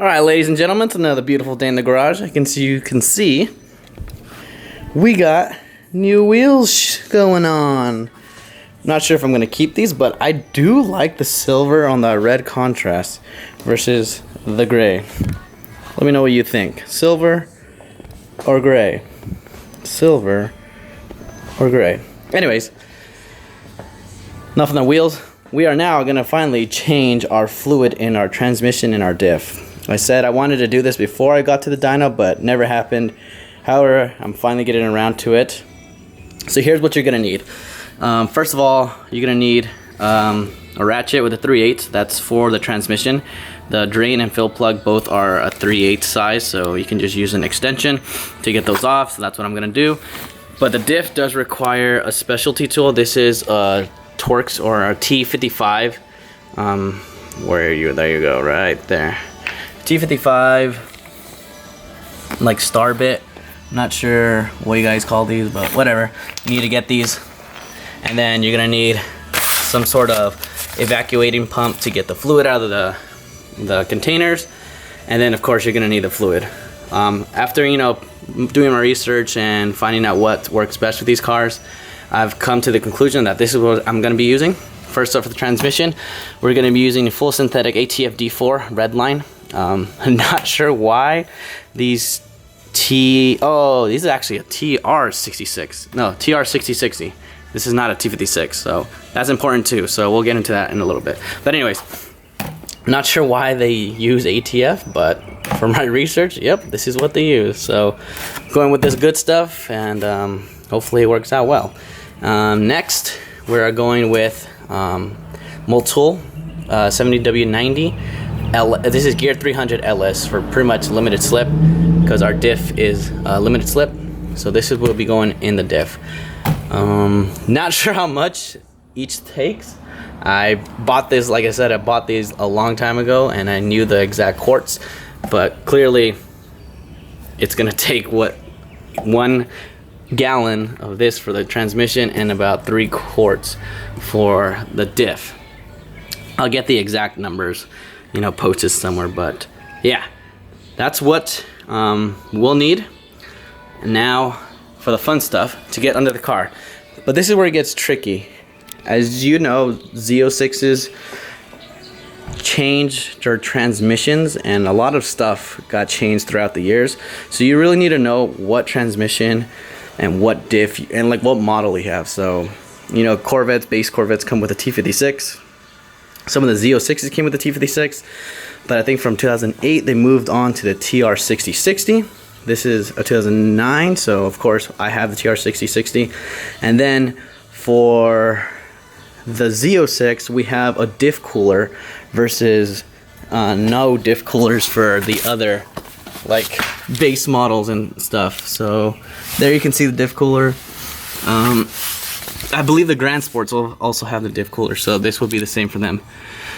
Alright, ladies and gentlemen, it's another beautiful day in the garage. You can see we got new wheels going on. Not sure if I'm going to keep these, but I do like the silver on the red contrast versus the gray. Let me know what you think. Silver or gray? Silver or gray? Anyways, enough on the wheels. We are now going to finally change our fluid in our transmission and our diff. I said I wanted to do this before I got to the dyno, but never happened. However, I'm finally getting around to it. So here's what you're going to need. First of all, you're going to need a ratchet with a 3/8. That's for the transmission. The drain and fill plug both are a 3/8 size, so you can just use an extension to get those off. So that's what I'm going to do. But the diff does require a specialty tool. This is a Torx or a T55. Where are you? There you go, right there. T55, like star bit. Not sure what you guys call these, but whatever. You need to get these, and then you're gonna need some sort of evacuating pump to get the fluid out of the containers, and then of course you're gonna need the fluid. After doing my research and finding out what works best with these cars, I've come to the conclusion that this is what I'm gonna be using. First up, for the transmission, we're gonna be using a full synthetic ATF D4 red line. I'm not sure why these these is actually a TR66. No, TR6060. This is not a T56, so that's important too. So we'll get into that in a little bit. But anyways, not sure why they use ATF, but for my research, yep, this is what they use. So going with this good stuff, and hopefully it works out well. Next, we're going with Motul 70W90. This is gear 300 LS for pretty much limited slip, because our diff is limited slip. So this is what will be going in the diff. Not sure how much each takes. I bought this, like I said, I bought these a long time ago, and I knew the exact quarts, but clearly it's gonna take 1 gallon of this for the transmission and about 3 quarts for the diff. I'll get the exact numbers, posted somewhere, but yeah, that's what we'll need. Now for the fun stuff, to get under the car. But this is where it gets tricky. As you know, Z06s changed their transmissions, and a lot of stuff got changed throughout the years. So you really need to know what transmission and what diff and like what model you have. So, Corvettes, base Corvettes come with a T56. Some of the Z06s came with the T56, but I think from 2008 they moved on to the TR6060. This is a 2009, so of course I have the TR6060. And then for the Z06, we have a diff cooler versus no diff coolers for the other like base models and stuff. So there you can see the diff cooler. I believe the Grand Sports will also have the diff cooler, so this will be the same for them.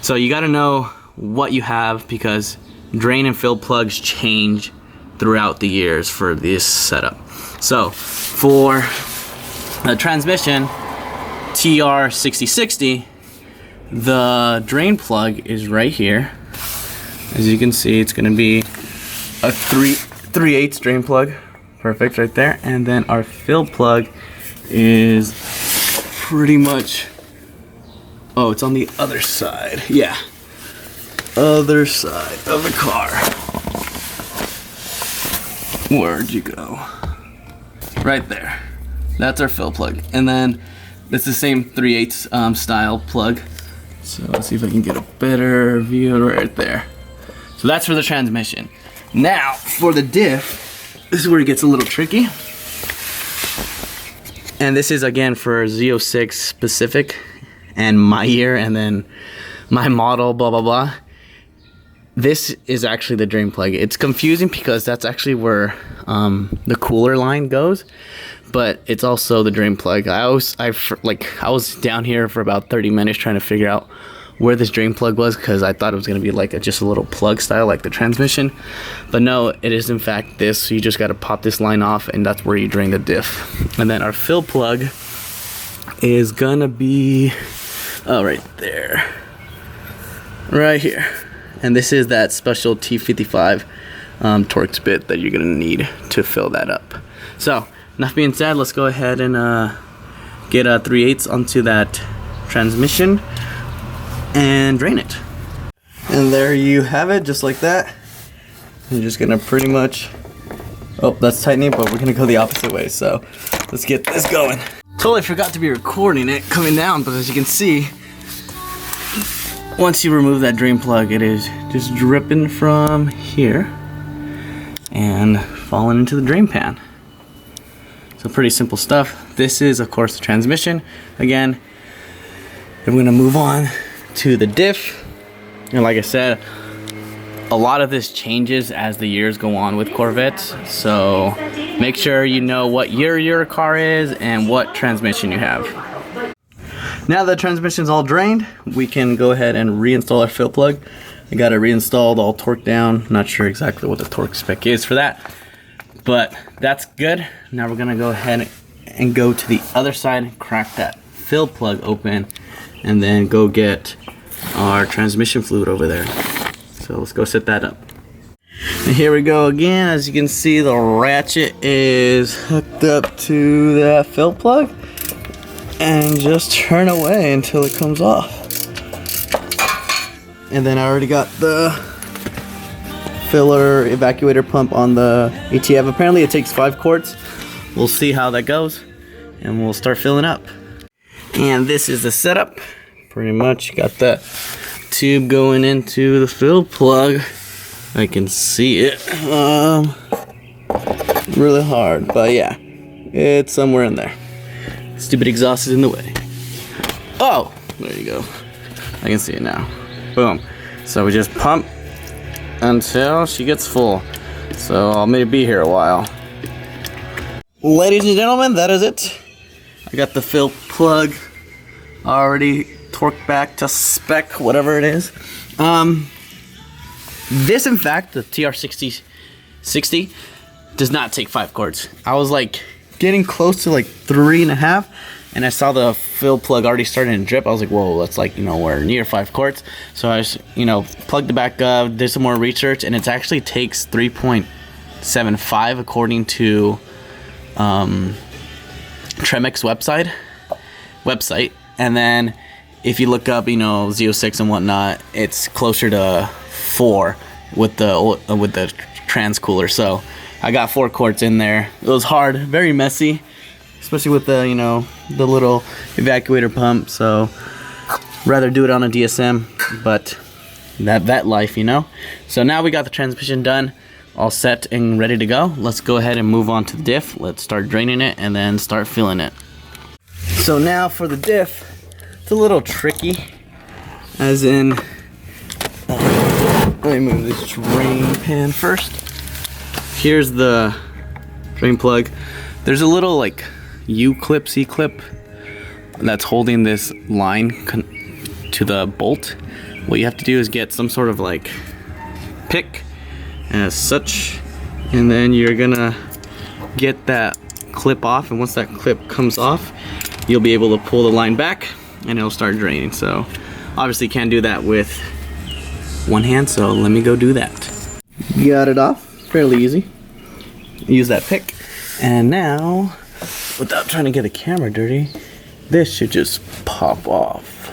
So you got to know what you have, because drain and fill plugs change throughout the years for this setup. So for the transmission TR6060, the drain plug is right here. As you can see, it's going to be a 3/8 drain plug. Perfect, right there. And then our fill plug is pretty much, it's on the other side. Yeah, other side of the car. Where'd you go? Right there. That's our fill plug. And then it's the same 3/8 style plug. So let's see if I can get a better view right there. So that's for the transmission. Now for the diff, this is where it gets a little tricky. And this is again for Z06 specific, and my year, and then my model, blah blah blah. This is actually the drain plug. It's confusing because that's actually where the cooler line goes, but it's also the drain plug. I was down here for about 30 minutes trying to figure out where this drain plug was, because I thought it was going to be like just a little plug style like the transmission, but no, it is in fact this. So you just got to pop this line off, and that's where you drain the diff. And then our fill plug is gonna be right there, right here. And this is that special T55 Torx bit that you're gonna need to fill that up. So, enough being said, let's go ahead and get 3/8 onto that transmission and drain it. And there you have it, just like that. I'm just gonna pretty much, oh, that's tightening, but we're gonna go the opposite way, so let's get this going. Totally forgot to be recording it coming down, but as you can see, once you remove that drain plug, it is just dripping from here and falling into the drain pan. So pretty simple stuff. This is, of course, the transmission. Again, I'm gonna move on to the diff. And like I said, a lot of this changes as the years go on with Corvettes. So make sure you know what year your car is and what transmission you have. Now that the transmission's all drained, we can go ahead and reinstall our fill plug. I got it reinstalled, all torqued down. Not sure exactly what the torque spec is for that, but that's good. Now we're gonna go ahead and go to the other side, crack that fill plug open, and then go get our transmission fluid over there. So let's go set that up. And here we go again. As you can see, the ratchet is hooked up to that fill plug. And just turn away until it comes off. And then I already got the filler evacuator pump on the ATF. Apparently it takes 5 quarts. We'll see how that goes and we'll start filling up. And this is the setup. Pretty much got that tube going into the fill plug. I can see it really hard, but yeah, it's somewhere in there. Stupid exhaust is in the way. Oh, there you go. I can see it now. Boom. So we just pump until she gets full. So I'll maybe be here a while. Ladies and gentlemen, that is it. I got the fill plug already torqued back to spec, whatever it is. This, in fact, the TR60 does not take 5 quarts. I was like getting close to like 3.5, and I saw the fill plug already starting to drip. I was like, whoa, that's like, you know, we're near 5 quarts. So I just, you know, plugged it back up, did some more research, and it actually takes 3.75 according to Tremec's website. And then if you look up, you know, Z06 and whatnot, it's closer to 4 with the trans cooler. So I got 4 quarts in there. It was hard, very messy, especially with the, you know, the little evacuator pump. So rather do it on a DSM, but that life, you know. So now we got the transmission done, all set and ready to go. Let's go ahead and move on to the diff. Let's start draining it and then start filling it. So now for the diff, it's a little tricky, as in, let me move this drain pan first. Here's the drain plug. There's a little like U-clip, C-clip that's holding this line to the bolt. What you have to do is get some sort of like pick as such, and then you're gonna get that clip off, and once that clip comes off, you'll be able to pull the line back and it'll start draining. So obviously can't do that with one hand, so let me go do that. Got it off, fairly easy. Use that pick, and now, without trying to get the camera dirty, this should just pop off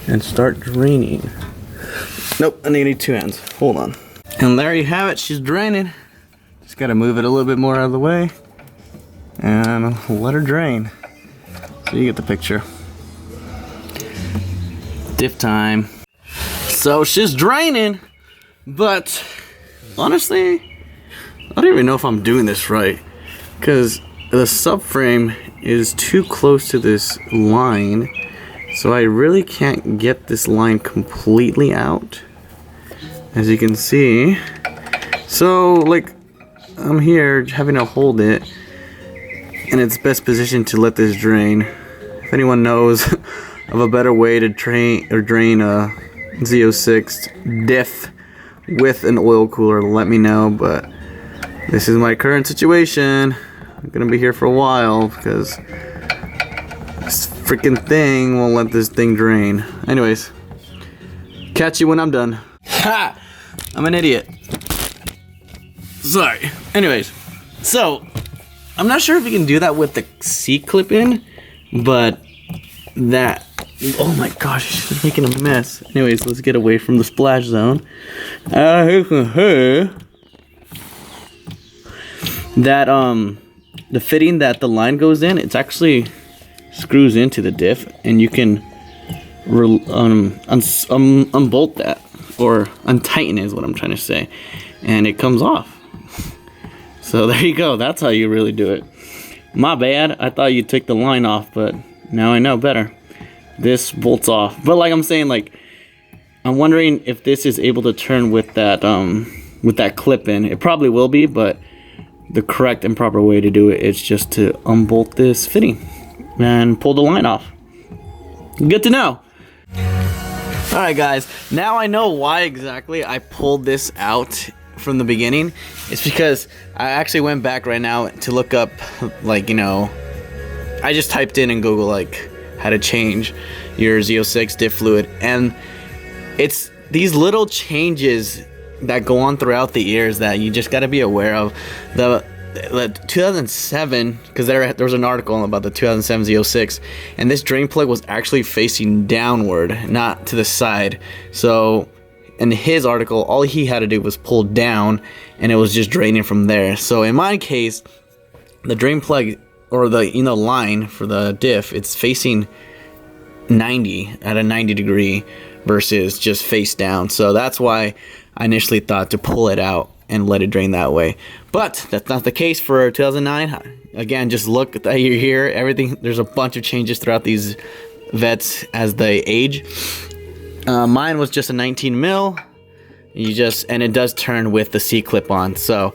and start draining. Nope, I need 2 hands. Hold on. And there you have it, she's draining. Just gotta move it a little bit more out of the way and let her drain. So you get the picture. Diff time. So she's draining, but honestly, I don't even know if I'm doing this right, because the subframe is too close to this line, so I really can't get this line completely out, as you can see. So like, I'm here having to hold it in its best position to let this drain. If anyone knows of a better way to drain a Z06 diff with an oil cooler, let me know. But this is my current situation. I'm gonna be here for a while because this freaking thing won't let this thing drain. Anyways, catch you when I'm done. Ha! I'm an idiot. Sorry. Anyways, so I'm not sure if you can do that with the C-clip in, but that, oh my gosh, she's making a mess. Anyways, let's get away from the splash zone. That the fitting that the line goes in, it's actually screws into the diff, and you can unbolt that, or untighten is what I'm trying to say, and it comes off. So there you go. That's how you really do it. My bad. I thought you took the line off, but now I know better. This bolts off. But like I'm saying, like, I'm wondering if this is able to turn with that clip in. It probably will be, but the correct and proper way to do it is just to unbolt this fitting and pull the line off. Good to know. Alright guys, now I know why exactly I pulled this out from the beginning. It's because I actually went back right now to look up, like, you know, I just typed in Google, like, how to change your Z06 diff fluid, and it's these little changes that go on throughout the years that you just got to be aware of. The 2007, because there was an article about the 2007 Z06, and this drain plug was actually facing downward, not to the side. So in his article, all he had to do was pull down, and it was just draining from there. So in my case, the drain plug, or the line for the diff, it's facing 90 at a 90 degree versus just face down. So that's why I initially thought to pull it out and let it drain that way. But that's not the case for 2009. Again, just look at that here. Everything, there's a bunch of changes throughout these vets as they age. Mine was just a 19 mil. And it does turn with the C clip on. So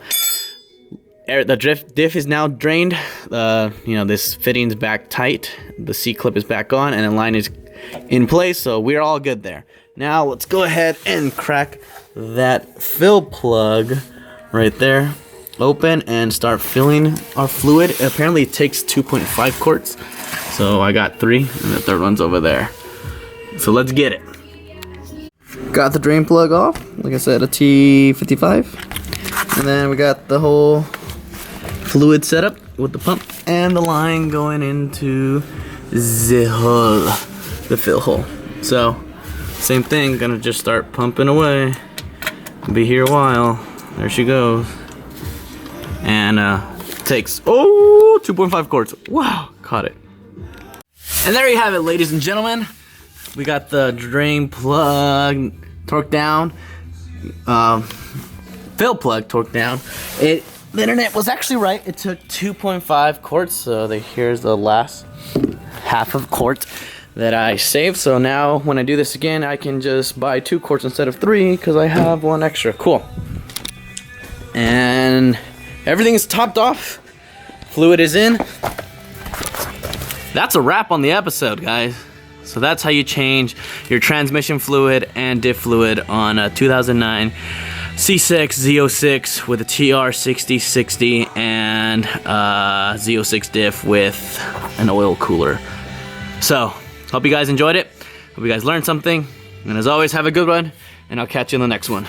the diff is now drained. This fitting's back tight. The C clip is back on, and the line is in place. So we're all good there. Now let's go ahead and crack that fill plug right there open and start filling our fluid. Apparently it takes 2.5 quarts. So I got 3, and the third one's over there. So let's get it. Got the drain plug off, like I said, a T55, and then we got the whole fluid setup with the pump and the line going into the hole, the fill hole. So same thing, gonna just start pumping away. Be here a while. There she goes, and takes 2.5 quarts. Wow, caught it. And there you have it, ladies and gentlemen. We got the drain plug torqued down, fill plug torqued down. The internet was actually right. It took 2.5 quarts. So here's the last half of quart that I saved. So now when I do this again, I can just buy 2 quarts instead of 3 because I have 1 extra. Cool. And everything is topped off. Fluid is in. That's a wrap on the episode, guys. So that's how you change your transmission fluid and diff fluid on a 2009 C6 Z06 with a TR6060 and Z06 diff with an oil cooler. So, hope you guys enjoyed it. Hope you guys learned something. And as always, have a good one. And I'll catch you in the next one.